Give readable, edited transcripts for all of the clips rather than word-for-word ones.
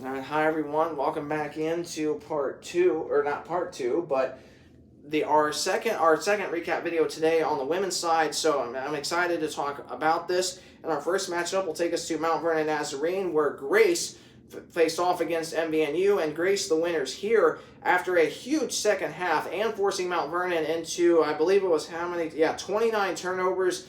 All right, hi everyone. Welcome back into part two, or not part two, but our second recap video today on the women's side. So I'm excited to talk about this. And our first matchup will take us to Mount Vernon Nazarene, where Grace faced off against MVNU, and Grace the winners here after a huge second half and forcing Mount Vernon into, I believe it was how many? Yeah, 29 turnovers.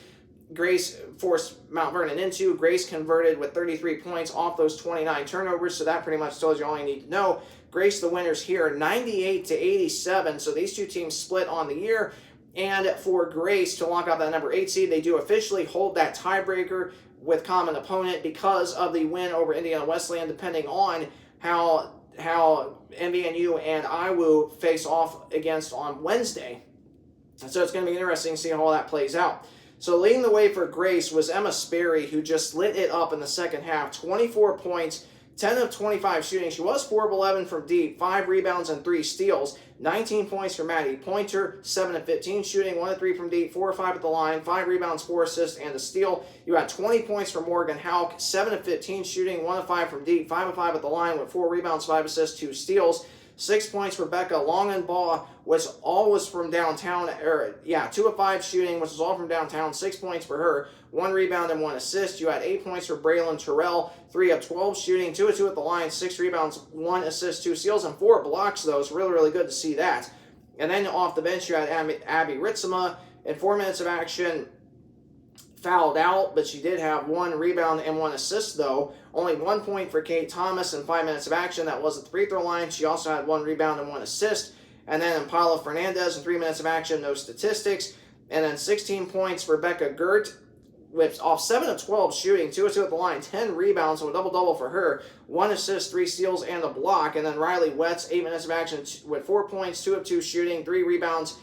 Grace forced Mount Vernon into. Grace converted with 33 points off those 29 turnovers, so that pretty much tells you all you need to know. Grace the winners here, 98-87. So these two teams split on the year. And for Grace to lock up that number 8 seed, they do officially hold that tiebreaker with common opponent because of the win over Indiana Wesleyan, depending on how MVNU and IWU face off against on Wednesday. So it's going to be interesting to see how all that plays out. So leading the way for Grace was Emma Sperry, who just lit it up in the second half. 24 points, 10 of 25 shooting. She was 4 of 11 from deep, 5 rebounds and 3 steals. 19 points for Maddie Pointer, 7 of 15 shooting, 1 of 3 from deep, 4 of 5 at the line, 5 rebounds, 4 assists, and a steal. You had 20 points for Morgan Hauk, 7 of 15 shooting, 1 of 5 from deep, 5 of 5 at the line with 4 rebounds, 5 assists, 2 steals. 6 points for Becca Longenbaugh, which all was from downtown. 2 of 5 shooting, which was all from downtown. 6 points for her, 1 rebound and 1 assist. You had 8 points for Braylon Terrell, 3 of 12 shooting, 2 of 2 at the line, 6 rebounds, 1 assist, 2 steals, and 4 blocks, though. It's really, really good to see that. And then off the bench, you had Abby Ritzema in 4 minutes of action. Fouled out, but she did have 1 rebound and 1 assist, though. Only 1 point for Kate Thomas in 5 minutes of action. That was at the free throw line. She also had 1 rebound and 1 assist. And then Impala Fernandez in 3 minutes of action, no statistics. And then 16 points for Becca Gert, with off 7 of 12 shooting, 2 of 2 at the line, 10 rebounds, so a double-double for her. 1 assist, 3 steals, and a block. And then Riley Wetz, 8 minutes of action with 4 points, 2 of 2 shooting, 3 rebounds,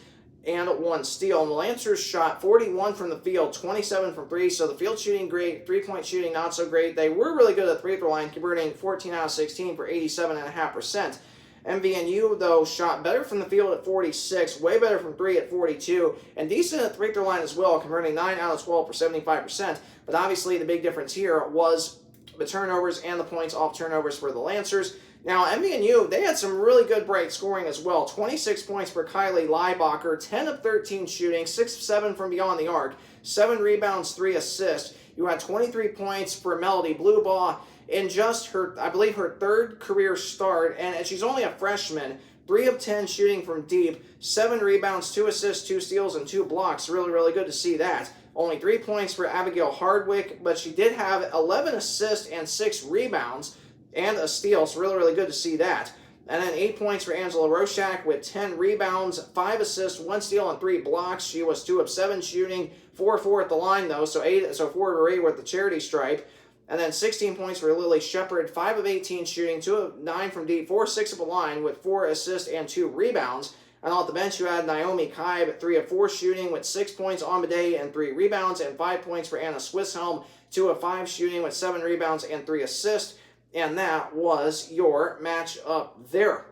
and 1 steal. And the Lancers shot 41 from the field, 27 from 3, so the field shooting great, 3-point shooting not so great. They were really good at the free throw line, converting 14 out of 16 for 87.5%. MVNU, though, shot better from the field at 46, way better from 3 at 42, and decent at the free throw line as well, converting 9 out of 12 for 75%. But obviously the big difference here was the turnovers and the points off turnovers for the Lancers. Now, MVNU, they had some really good bright scoring as well. 26 points for Kylie Leibacher, 10 of 13 shooting, 6 of 7 from beyond the arc, 7 rebounds, 3 assists. You had 23 points for Melody Bluebaugh in just her, I believe, her 3rd career start, and she's only a freshman. 3 of 10 shooting from deep, 7 rebounds, 2 assists, 2 steals, and 2 blocks. Really, really good to see that. Only 3 points for Abigail Hardwick, but she did have 11 assists and 6 rebounds and a steal, so really, really good to see that. And then 8 points for Angela Roshak with 10 rebounds, 5 assists, 1 steal, and 3 blocks. She was 2 of 7 shooting, 4 of 4 at the line, though, so 4 of 8 with the charity stripe. And then 16 points for Lily Shepard, 5 of 18 shooting, 2 of 9 from deep, 4 of 6 at the line with 4 assists and 2 rebounds. And off the bench, you had Naomi Kaib, 3 of 4 shooting with 6 points on the day and 3 rebounds, and 5 points for Anna Swisshelm, 2 of 5 shooting with 7 rebounds and 3 assists. And that was your matchup there.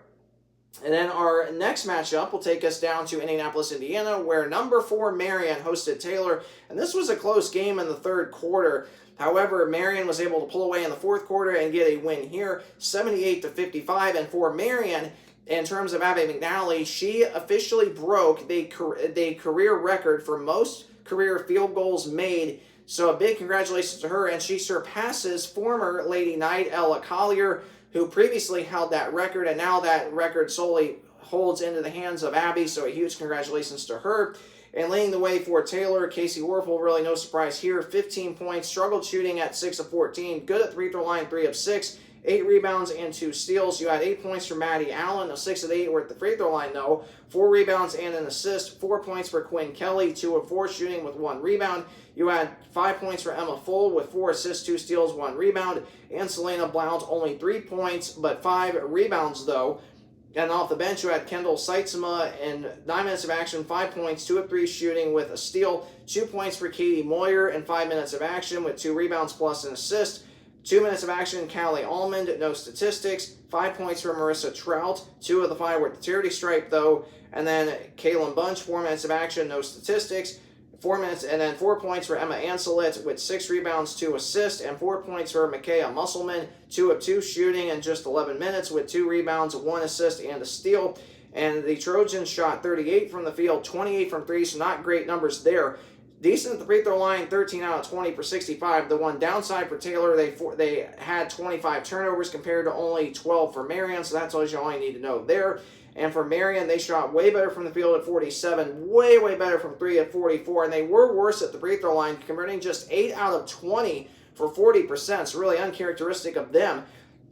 And then our next matchup will take us down to Indianapolis, Indiana, where number 4 Marion hosted Taylor. And this was a close game in the 3rd quarter. However, Marion was able to pull away in the 4th quarter and get a win here, 78-55. And for Marion, in terms of Abby McNally, she officially broke the career record for most career field goals made. So a big congratulations to her, and she surpasses former Lady Knight Ella Collier, who previously held that record, and now that record solely holds into the hands of Abby, so a huge congratulations to her. And leading the way for Taylor, Casey Werfel, really no surprise here, 15 points, struggled shooting at 6 of 14, good at free throw line, 3 of 6, 8 rebounds and 2 steals. You had 8 points for Maddie Allen, 6 of 8 were at the free throw line though, 4 rebounds and an assist, 4 points for Quinn Kelly, 2 of 4 shooting with 1 rebound. You had 5 points for Emma Full with 4 assists, 2 steals, 1 rebound, and Selena Blount only 3 points but 5 rebounds though. And off the bench, you had Kendall Seitzema in 9 minutes of action, 5 points, 2 of 3 shooting with a steal, 2 points for Katie Moyer in 5 minutes of action with 2 rebounds plus an assist. 2 minutes of action, Callie Almond, no statistics. 5 points for Marissa Trout. 2 of the 5 were at the charity stripe, though. And then Kaylin Bunch, 4 minutes of action, no statistics. 4 minutes, and then 4 points for Emma Anselit with 6 rebounds, 2 assists, and 4 points for Micaiah Musselman, 2 of 2 shooting in just 11 minutes with 2 rebounds, 1 assist, and a steal. And the Trojans shot 38 from the field, 28 from 3, so not great numbers there. Decent at the free throw line, 13 out of 20 for 65. The one downside for Taylor, they had 25 turnovers compared to only 12 for Marion, so that tells you all you need to know there. And for Marion, they shot way better from the field at 47, way better from 3 at 44, and they were worse at the free throw line, converting just 8 out of 20 for 40%, so really uncharacteristic of them.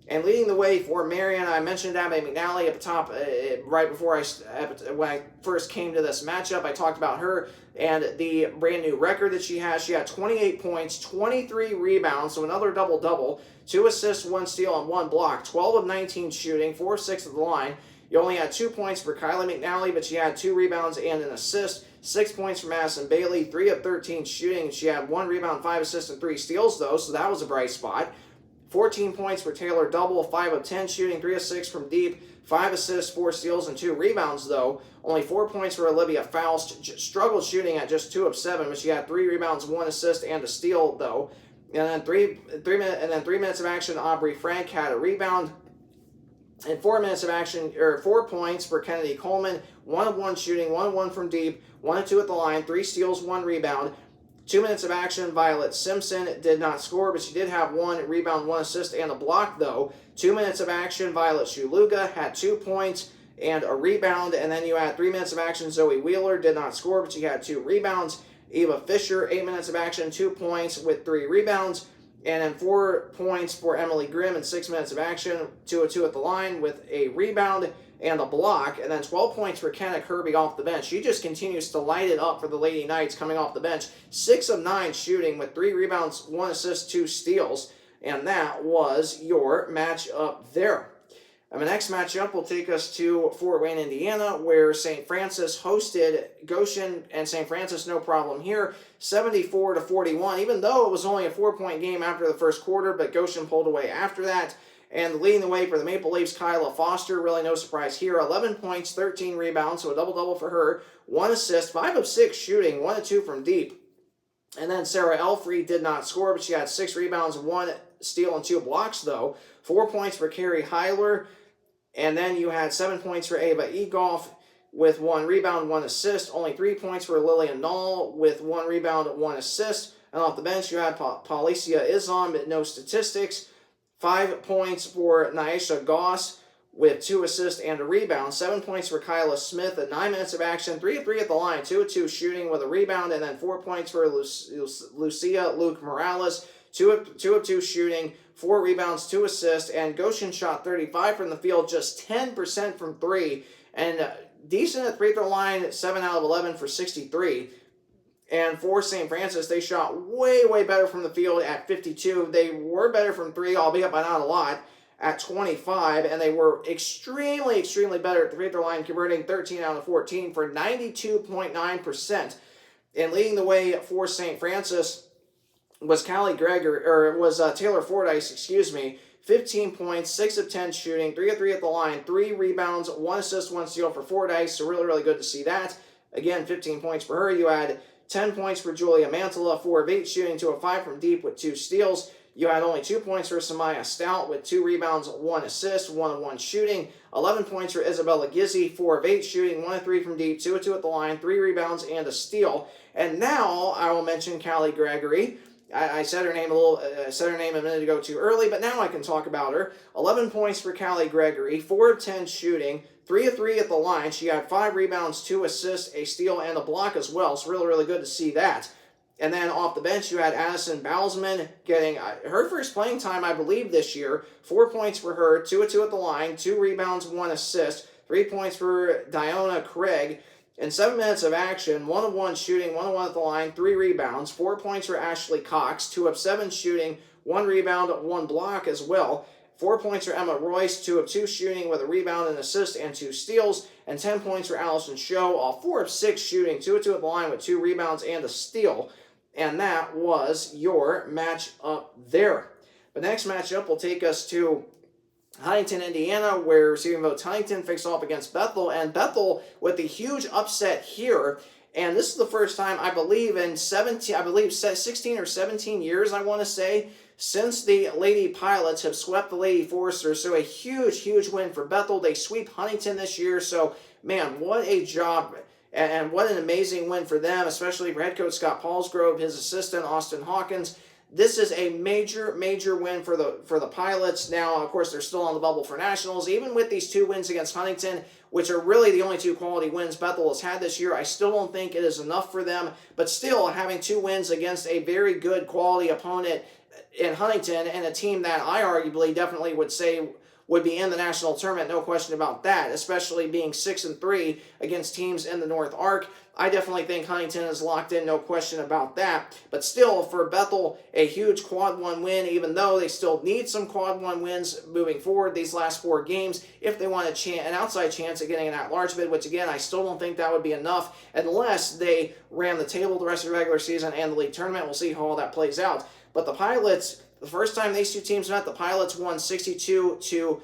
And leading the way for Marion, I mentioned Abby McNally at the top right before when I first came to this matchup. I talked about her and the brand new record that she has. She had 28 points, 23 rebounds, so another double-double, 2 assists, 1 steal, and 1 block, 12 of 19 shooting, 4 of 6 at the line. You only had 2 points for Kylie McNally, but she had 2 rebounds and an assist. 6 points for Madison Bailey, 3 of 13 shooting. She had 1 rebound, 5 assists, and 3 steals, though, so that was a bright spot. 14 points for Taylor Double, 5 of 10 shooting, 3 of 6 from deep, 5 assists, 4 steals, and 2 rebounds, though. Only 4 points for Olivia Faust. Struggled shooting at just 2 of 7, but she had 3 rebounds, 1 assist, and a steal, though. And then 3 minutes of action, Aubrey Frank had a rebound. And 4 minutes of action, 4 points for Kennedy Coleman, 1 of 1 shooting, 1 of 1 from deep, 1 of 2 at the line, 3 steals, 1 rebound. 2 minutes of action, Violet Simpson did not score, but she did have 1 rebound, 1 assist, and a block, though. 2 minutes of action, Violet Shuluga had 2 points and a rebound, and then you had 3 minutes of action, Zoe Wheeler did not score, but she had 2 rebounds. Eva Fisher, 8 minutes of action, 2 points with 3 rebounds, and then 4 points for Emily Grimm in 6 minutes of action, 2 of 2 at the line with a rebound and a block, and then 12 points for Kenna Kirby off the bench. She just continues to light it up for the Lady Knights coming off the bench. 6 of 9 shooting with 3 rebounds, 1 assist, 2 steals, and that was your matchup there. And the next matchup will take us to Fort Wayne, Indiana, where St. Francis hosted Goshen, and St. Francis, no problem here, 74-41, even though it was only a 4-point game after the first quarter, but Goshen pulled away after that. And leading the way for the Maple Leafs, Kyla Foster, really no surprise here, 11 points, 13 rebounds, so a double-double for her, 1 assist, 5 of 6 shooting, 1 of 2 from deep. And then Sarah Elfrey did not score, but she had 6 rebounds, 1 steal, and 2 blocks, though. 4 points for Carrie Heiler. And then you had 7 points for Ava Egoff with 1 rebound, 1 assist. Only 3 points for Lillian Nall with 1 rebound, 1 assist. And off the bench, you had Policia Islam, but no statistics. 5 points for Nyesha Goss with 2 assists and a rebound. 7 points for Kyla Smith at 9 minutes of action. 3 of 3 at the line. 2 of 2 shooting with a rebound. And then 4 points for Lucia Luke Morales. 2 of 2 shooting. 4 rebounds, 2 assists. And Goshen shot 35 from the field. Just 10% from 3. And decent at free throw line. 7 out of 11 for 63. And for St. Francis, they shot way better from the field at 52. They were better from 3, albeit by not a lot, at 25. And they were extremely better at the free throw line, converting 13 out of 14 for 92.9%. And leading the way for St. Francis was Taylor Fordyce, 15 points, 6 of 10 shooting, 3 of 3 at the line, 3 rebounds, 1 assist, 1 steal for Fordyce. So really good to see that. Again, 15 points for her. You had 10 points for Julia Mantala, 4 of 8 shooting, 2 of 5 from deep with 2 steals. You had only 2 points for Samaya Stout with 2 rebounds, 1 assist, 1 of 1 shooting. 11 points for Isabella Gizzi, 4 of 8 shooting, 1 of 3 from deep, 2 of 2 at the line, 3 rebounds, and a steal. And now I will mention Callie Gregory. I said her name a minute ago too early, but now I can talk about her. 11 points for Callie Gregory, 4 of 10 shooting, 3 of 3 at the line. She had 5 rebounds, 2 assists, a steal, and a block as well. So really good to see that. And then off the bench, you had Addison Bowsman getting her first playing time, I believe, this year. 4 points for her, 2 of 2 at the line, 2 rebounds, 1 assist, 3 points for Diona Craig. In 7 minutes of action, 1 of 1 shooting, 1 of 1 at the line, 3 rebounds, 4 points for Ashley Cox, 2 of 7 shooting, 1 rebound, 1 block as well. 4 points for Emma Royce, 2 of 2 shooting with a rebound, an assist, and 2 steals. And 10 points for Allison Show, all 4 of 6 shooting, 2 of 2 at the line with 2 rebounds and a steal. And that was your matchup there. The next matchup will take us to Huntington, Indiana, where Receiving Votes Huntington faced off against Bethel, and Bethel with the huge upset here And this is the first time, I believe, in 16 or 17 years, I want to say, since the Lady Pilots have swept the Lady Foresters. So a huge, huge win for Bethel. They sweep Huntington this year. So, man, what a job. And what an amazing win for them, especially for head coach Scott Paulsgrove, his assistant Austin Hawkins. This is a major, major win for the Pilots. Now, of course, they're still on the bubble for nationals. Even with these 2 wins against Huntington, which are really the only 2 quality wins Bethel has had this year, I still don't think it is enough for them. But still, having 2 wins against a very good quality opponent in Huntington and a team that I arguably definitely would say would be in the national tournament, no question about that, especially being 6-3 against teams in the North Arc. I definitely think Huntington is locked in, no question about that. But still, for Bethel, a huge quad 1 win, even though they still need some quad 1 wins moving forward these last 4 games if they want an outside chance at getting an at-large bid, which again, I still don't think that would be enough unless they ran the table the rest of the regular season and the league tournament. We'll see how all that plays out. But the Pilots, the first time these 2 teams met, the Pilots won 67-62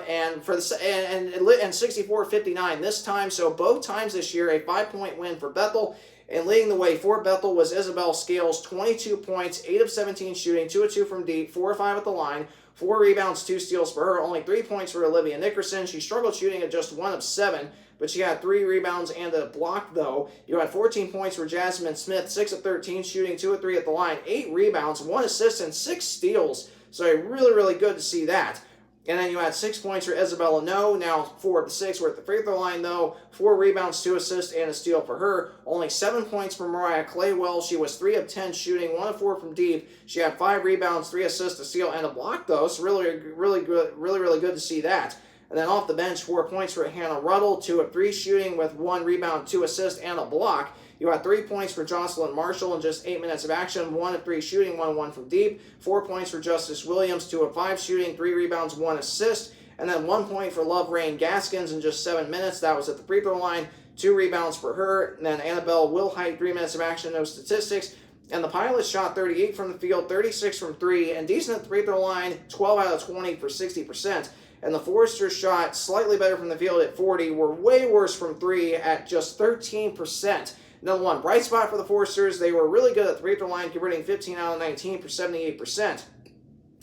and 64-59 this time. So both times this year, a 5-point win for Bethel. And leading the way for Bethel was Isabel Scales, 22 points, 8 of 17 shooting, 2 of 2 from deep, 4 of 5 at the line, 4 rebounds, 2 steals for her. Only 3 points for Olivia Nickerson. She struggled shooting at just 1 of 7. But she had 3 rebounds and a block, though. You had 14 points for Jasmine Smith, 6 of 13 shooting, 2 of 3 at the line, 8 rebounds, 1 assist, and 6 steals. So really, really good to see that. And then you had 6 points for Isabella No, now 4 of 6 were at the free throw line, though. 4 rebounds, 2 assists, and a steal for her. Only 7 points for Mariah Claywell. She was 3 of 10 shooting, 1 of 4 from deep. She had 5 rebounds, 3 assists, a steal, and a block, though. So really, really good, really good to see that. And then off the bench, 4 points for Hannah Ruddle, 2 of 3 shooting with 1 rebound, 2 assists, and a block. You had 3 points for Jocelyn Marshall in just 8 minutes of action, 1 of 3 shooting, 1 of 1 from deep. 4 points for Justice Williams, 2 of 5 shooting, 3 rebounds, 1 assist. And then 1 point for Love Rain Gaskins in just 7 minutes. That was at the free throw line, 2 rebounds for her. And then Annabelle Wilhite, 3 minutes of action, no statistics. And the Pilots shot 38 from the field, 36 from 3, and decent at the free throw line, 12 out of 20 for 60%. And the Foresters shot slightly better from the field at 40, were way worse from 3 at just 13%. Another one bright spot for the Foresters, they were really good at the free throw line, converting 15 out of 19 for 78%.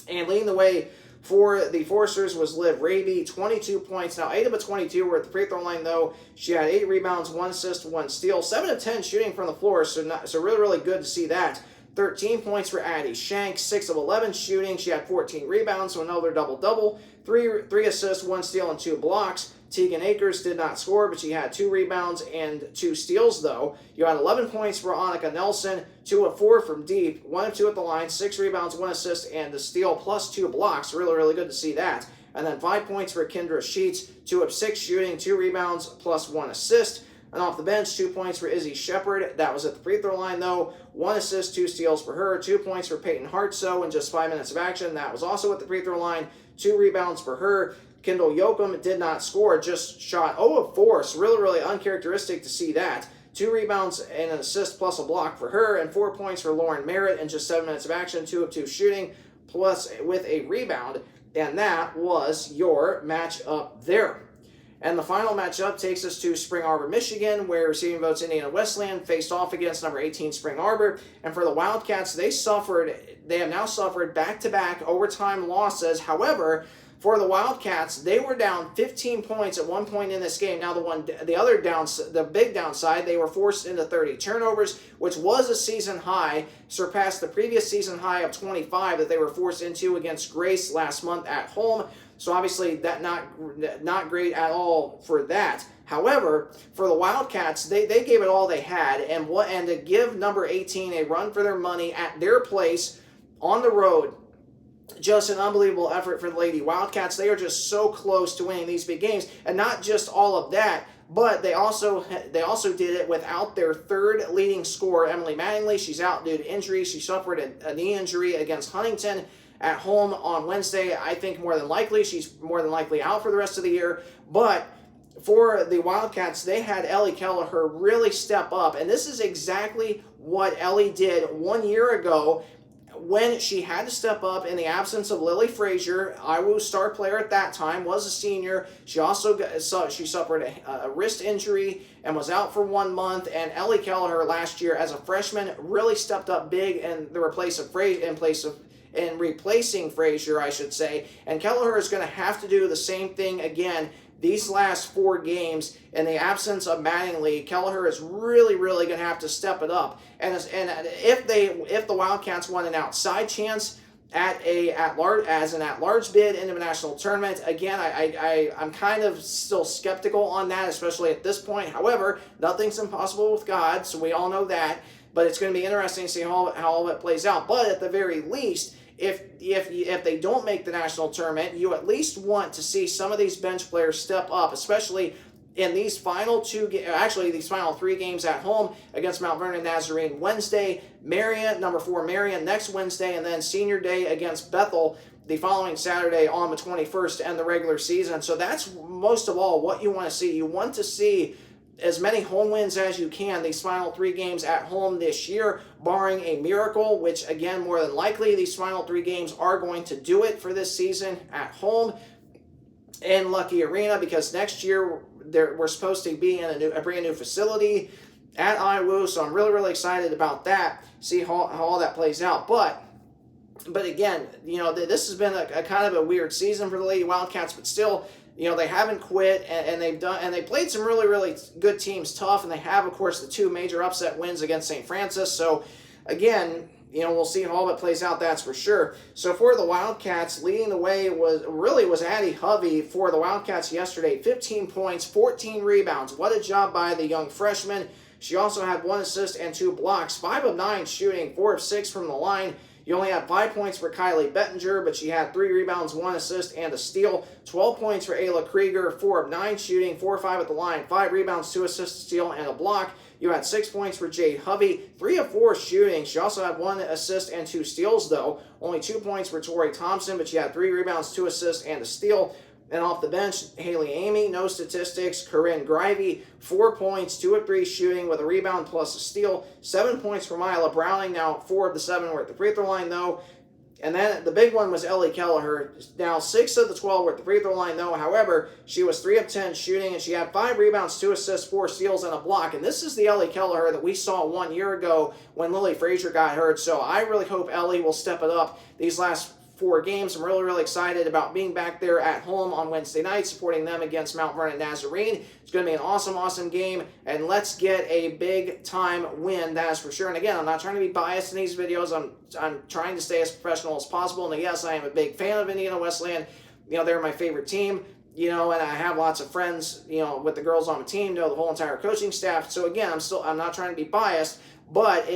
And leading the way for the Foresters was Liv Raby, 22 points. Now, 8 of the 22 were at the free throw line, though. She had 8 rebounds, 1 assist, 1 steal, 7 of 10 shooting from the floor, so really, really good to see that. 13 points for Addie Shank, 6 of 11 shooting. She had 14 rebounds, so another double-double. 3 assists, 1 steal, and 2 blocks. Tegan Akers did not score, but she had 2 rebounds and 2 steals, though. You had 11 points for Annika Nelson, 2 of 4 from deep, 1 of 2 at the line, 6 rebounds, 1 assist, and a steal, plus 2 blocks. Really, really good to see that. And then 5 points for Kendra Sheets, 2 of 6 shooting, 2 rebounds, plus 1 assist. And off the bench, 2 points for Izzy Shepard. That was at the free throw line, though. 1 assist, 2 steals for her. 2 points for Peyton Hartsoe in just 5 minutes of action. That was also at the free throw line. 2 rebounds for her. Kendall Yoakum did not score, just shot 0 of 4. So really, really uncharacteristic to see that. 2 rebounds and an assist plus a block for her. And 4 points for Lauren Merritt in just 7 minutes of action. 2 of 2 shooting plus with a rebound. And that was your matchup there. And the final matchup takes us to Spring Arbor, Michigan, where receiving votes Indiana Wesleyan faced off against number 18 Spring Arbor. And for the Wildcats, they have now suffered back-to-back overtime losses. However, for the Wildcats, they were down 15 points at one point in this game. Now, the big downside, they were forced into 30 turnovers, which was a season high, surpassed the previous season high of 25 that they were forced into against Grace last month at home. So obviously, that not great at all for that. However, for the Wildcats, they gave it all they had, and to give number 18 a run for their money at their place on the road. Just an unbelievable effort for the Lady Wildcats. They are just so close to winning these big games. And not just all of that, but they also did it without their third leading scorer, Emily Mattingly. She's out due to injury. She suffered a knee injury against Huntington at home on Wednesday. I think she's more than likely out for the rest of the year. But for the Wildcats, they had Ellie Kelleher really step up. And this is exactly what Ellie did 1 year ago when she had to step up in the absence of Lily Frazier. IWU's star player at that time was a senior. She also she suffered a wrist injury and was out for 1 month. And Ellie Kelleher last year as a freshman really stepped up big in the replacing Frazier, I should say. And Kelleher is going to have to do the same thing again these last 4 games. In the absence of Mattingly, Kelleher is really going to have to step it up. And if the Wildcats want an outside chance as an at-large bid into the national tournament, again, I'm kind of still skeptical on that, especially at this point. However, nothing's impossible with God, so we all know that. But it's going to be interesting to see how all of it plays out. But at the very least, if they don't make the national tournament, you at least want to see some of these bench players step up, especially in these final 3 games at home against Mount Vernon Nazarene Wednesday, number 4 Marion next Wednesday, and then senior day against Bethel the following Saturday on the 21st to end the regular season. So that's most of all what you want to see. You want to see as many home wins as you can these final 3 games at home this year, barring a miracle, which again, more than likely, these final 3 games are going to do it for this season at home in Lucky Arena, because next year we're supposed to be in a brand new facility at IWU, so I'm really excited about that, see how all that plays out. But again, this has been a kind of a weird season for the Lady Wildcats, but still, they haven't quit, and they played some really good teams tough, and they have, of course, the 2 major upset wins against St. Francis. So again, we'll see how all of it plays out, that's for sure. So for the Wildcats, leading the way was Addie Hovey for the Wildcats yesterday. 15 points, 14 rebounds. What a job by the young freshman. She also had 1 assist and 2 blocks. 5 of 9 shooting, 4 of 6 from the line. You only had 5 points for Kylie Bettinger, but she had 3 rebounds, 1 assist, and a steal. 12 points for Ayla Krieger, 4 of 9 shooting, 4 of 5 at the line, 5 rebounds, 2 assists, a steal, and a block. You had 6 points for Jade Hovey, 3 of 4 shooting. She also had 1 assist and 2 steals, though. Only 2 points for Tori Thompson, but she had 3 rebounds, 2 assists, and a steal. And off the bench, Haley Amy, no statistics. Corinne Grivey, 4 points, 2 of 3 shooting with a rebound plus a steal. 7 points for Mila Browning. Now 4 of the 7 were at the free throw line, though. And then the big one was Ellie Kelleher. Now 6 of the 12 were at the free throw line, though. However, she was 3 of 10 shooting, and she had 5 rebounds, 2 assists, 4 steals, and a block. And this is the Ellie Kelleher that we saw 1 year ago when Lily Frazier got hurt. So I really hope Ellie will step it up these last 4 games. I'm really excited about being back there at home on Wednesday night, supporting them against Mount Vernon Nazarene. It's going to be an awesome game, and let's get a big-time win, that is for sure. And again, I'm not trying to be biased in these videos. I'm trying to stay as professional as possible, and yes, I am a big fan of Indiana Wesleyan. They're my favorite team, and I have lots of friends, with the girls on the team, know the whole entire coaching staff. So again, I'm not trying to be biased, but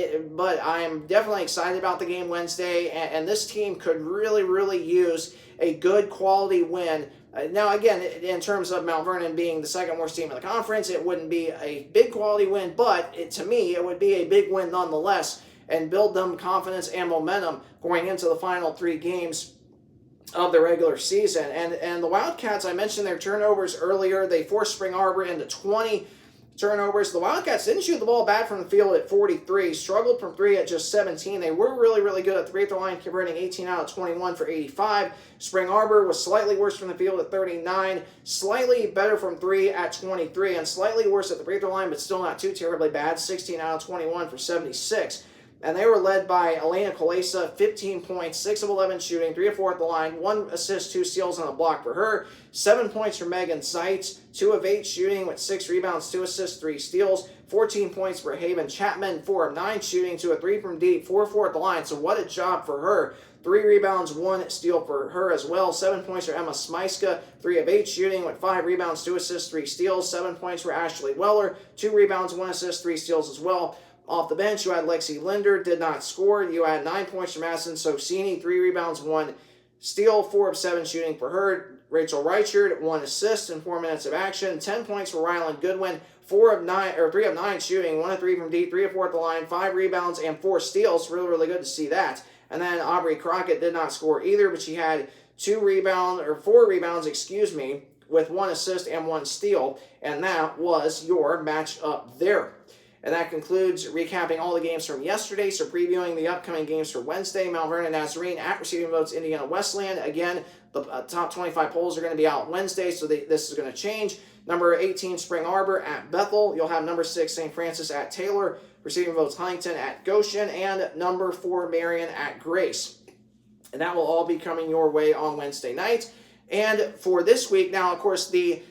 I'm definitely excited about the game Wednesday, and this team could really use a good quality win. Now, again, in terms of Mount Vernon being the 2nd worst team in the conference, it wouldn't be a big quality win, but to me, it would be a big win nonetheless, and build them confidence and momentum going into the final 3 games of the regular season. And the Wildcats, I mentioned their turnovers earlier. They forced Spring Arbor into 20 turnovers. The Wildcats didn't shoot the ball bad from the field at 43, struggled from 3 at just 17. They were really good at the free throw line, converting 18 out of 21 for 85. Spring Arbor was slightly worse from the field at 39, slightly better from 3 at 23, and slightly worse at the free throw line, but still not too terribly bad, 16 out of 21 for 76. And they were led by Elena Kolesa, 15 points, 6 of 11 shooting, 3 of 4 at the line, 1 assist, 2 steals, and a block for her. 7 points for Megan Seitz, 2 of 8 shooting with 6 rebounds, 2 assists, 3 steals. 14 points for Haven Chapman, 4 of 9 shooting, 2 of 3 from deep, 4 of 4 at the line. So what a job for her. 3 rebounds, 1 steal for her as well. 7 points for Emma Smyska, 3 of 8 shooting with 5 rebounds, 2 assists, 3 steals. 7 points for Ashley Weller, 2 rebounds, 1 assist, 3 steals as well. Off the bench, you had Lexi Linder, did not score. You had 9 points from Madison Socini, 3 rebounds, 1 steal, 4 of 7 shooting for her. Rachel Reichard, 1 assist in 4 minutes of action. 10 points for Rylan Goodwin, 3 of 9 shooting, 1 of 3 from deep, 3 of 4 at the line, 5 rebounds, and 4 steals. Really good to see that. And then Aubrey Crockett did not score either, but she had 4 rebounds, with 1 assist and 1 steal, and that was your matchup there. And that concludes recapping all the games from yesterday. So previewing the upcoming games for Wednesday, Mount Vernon Nazarene at Receiving Votes, Indiana Wesleyan. Again, the top 25 polls are going to be out Wednesday, so this is going to change. Number 18, Spring Arbor at Bethel. You'll have number 6, St. Francis at Taylor. Receiving Votes, Huntington at Goshen. And number 4, Marion at Grace. And that will all be coming your way on Wednesday night. And for this week, now, of course, the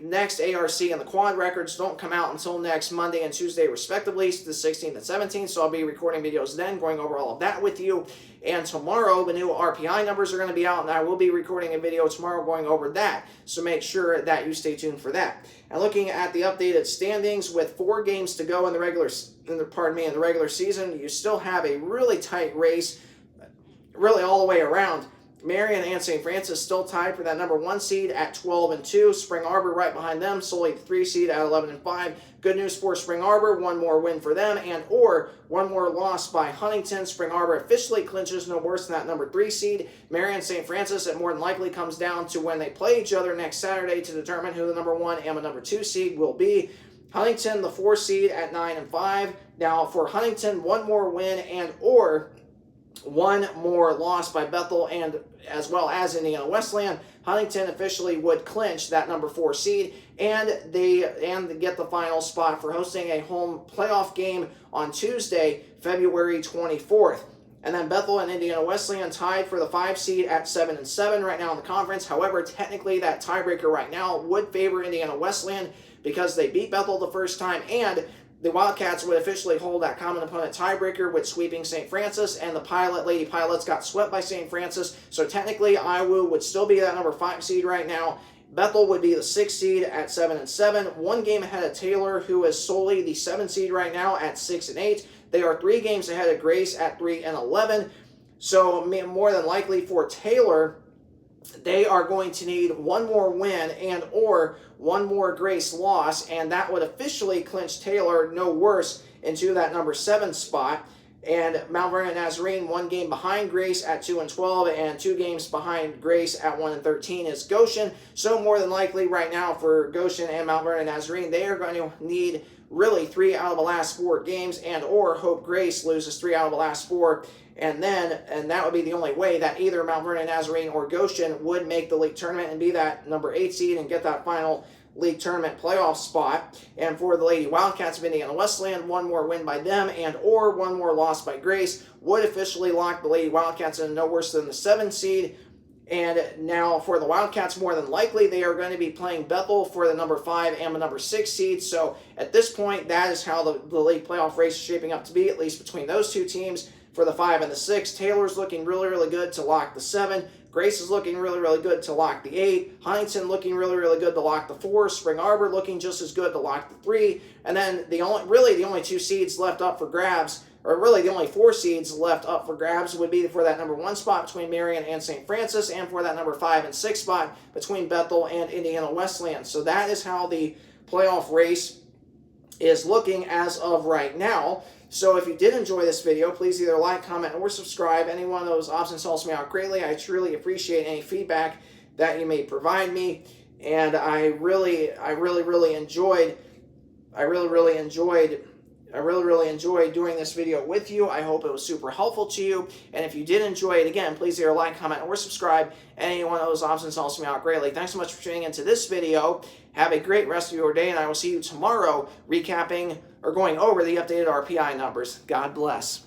next ARC and the quad records don't come out until next Monday and Tuesday, respectively, the 16th and 17th. So I'll be recording videos then, going over all of that with you. And tomorrow, the new RPI numbers are going to be out, and I will be recording a video tomorrow going over that. So make sure that you stay tuned for that. And looking at the updated standings, with 4 games to go in the regular season, you still have a really tight race, really all the way around. Marion and St. Francis still tied for that number 1 seed at 12-2. Spring Arbor right behind them, solely the 3 seed at 11-5. Good news for Spring Arbor, 1 more win for them, or 1 more loss by Huntington. Spring Arbor officially clinches no worse than that number 3 seed. Marion and St. Francis, it more than likely comes down to when they play each other next Saturday to determine who the number 1 and the number 2 seed will be. Huntington, the 4 seed at 9-5. Now for Huntington, 1 more win or 1 more loss by Bethel and as well as Indiana Wesleyan, Huntington officially would clinch that number 4 seed and get the final spot for hosting a home playoff game on Tuesday, February 24th. And then Bethel and Indiana Wesleyan tied for the 5 seed at 7-7 right now in the conference. However, technically that tiebreaker right now would favor Indiana Wesleyan because they beat Bethel the first time, and the Wildcats would officially hold that common opponent tiebreaker with sweeping St. Francis, and the Lady Pilots got swept by St. Francis. So technically, IWU would still be that number 5 seed right now. Bethel would be the 6 seed at 7-7, 1 game ahead of Taylor, who is solely the 7 seed right now at 6-8. They are 3 games ahead of Grace at 3-11. So more than likely for Taylor, they are going to need 1 more win or 1 more Grace loss, and that would officially clinch Taylor no worse into that number 7 spot. And Mount Vernon Nazarene, 1 game behind Grace at 2-12, and 2 games behind Grace at 1-13 is Goshen. So more than likely right now for Goshen and Mount Vernon Nazarene, they are going to need really 3 out of the last 4 games or hope Grace loses 3 out of the last 4. And that would be the only way that either Mount Vernon Nazarene or Goshen would make the league tournament and be that number 8 seed and get that final league tournament playoff spot. And for the Lady Wildcats of Indiana Wesleyan, 1 more win by them or 1 more loss by Grace would officially lock the Lady Wildcats in no worse than the 7 seed. And now for the Wildcats, more than likely, they are going to be playing Bethel for the number 5 and the number 6 seed. So at this point, that is how the league playoff race is shaping up to be, at least between those 2 teams. For the 5 and the 6, Taylor's looking really, really good to lock the 7. Grace is looking really, really good to lock the 8. Huntington looking really, really good to lock the 4. Spring Arbor looking just as good to lock the 3. And then the only 2 seeds left up for grabs, or really the only 4 seeds left up for grabs, would be for that number 1 spot between Marion and St. Francis, and for that number 5 and 6 spot between Bethel and Indiana Wesleyan. So that is how the playoff race is looking as of right now. So if you did enjoy this video, please either like, comment, or subscribe. Any one of those options helps me out greatly. I truly appreciate any feedback that you may provide me. And I really enjoyed doing this video with you. I hope it was super helpful to you. And if you did enjoy it, again, please either like, comment, or subscribe. Any one of those options helps me out greatly. Thanks so much for tuning into this video. Have a great rest of your day, and I will see you tomorrow recapping or going over the updated RPI numbers. God bless.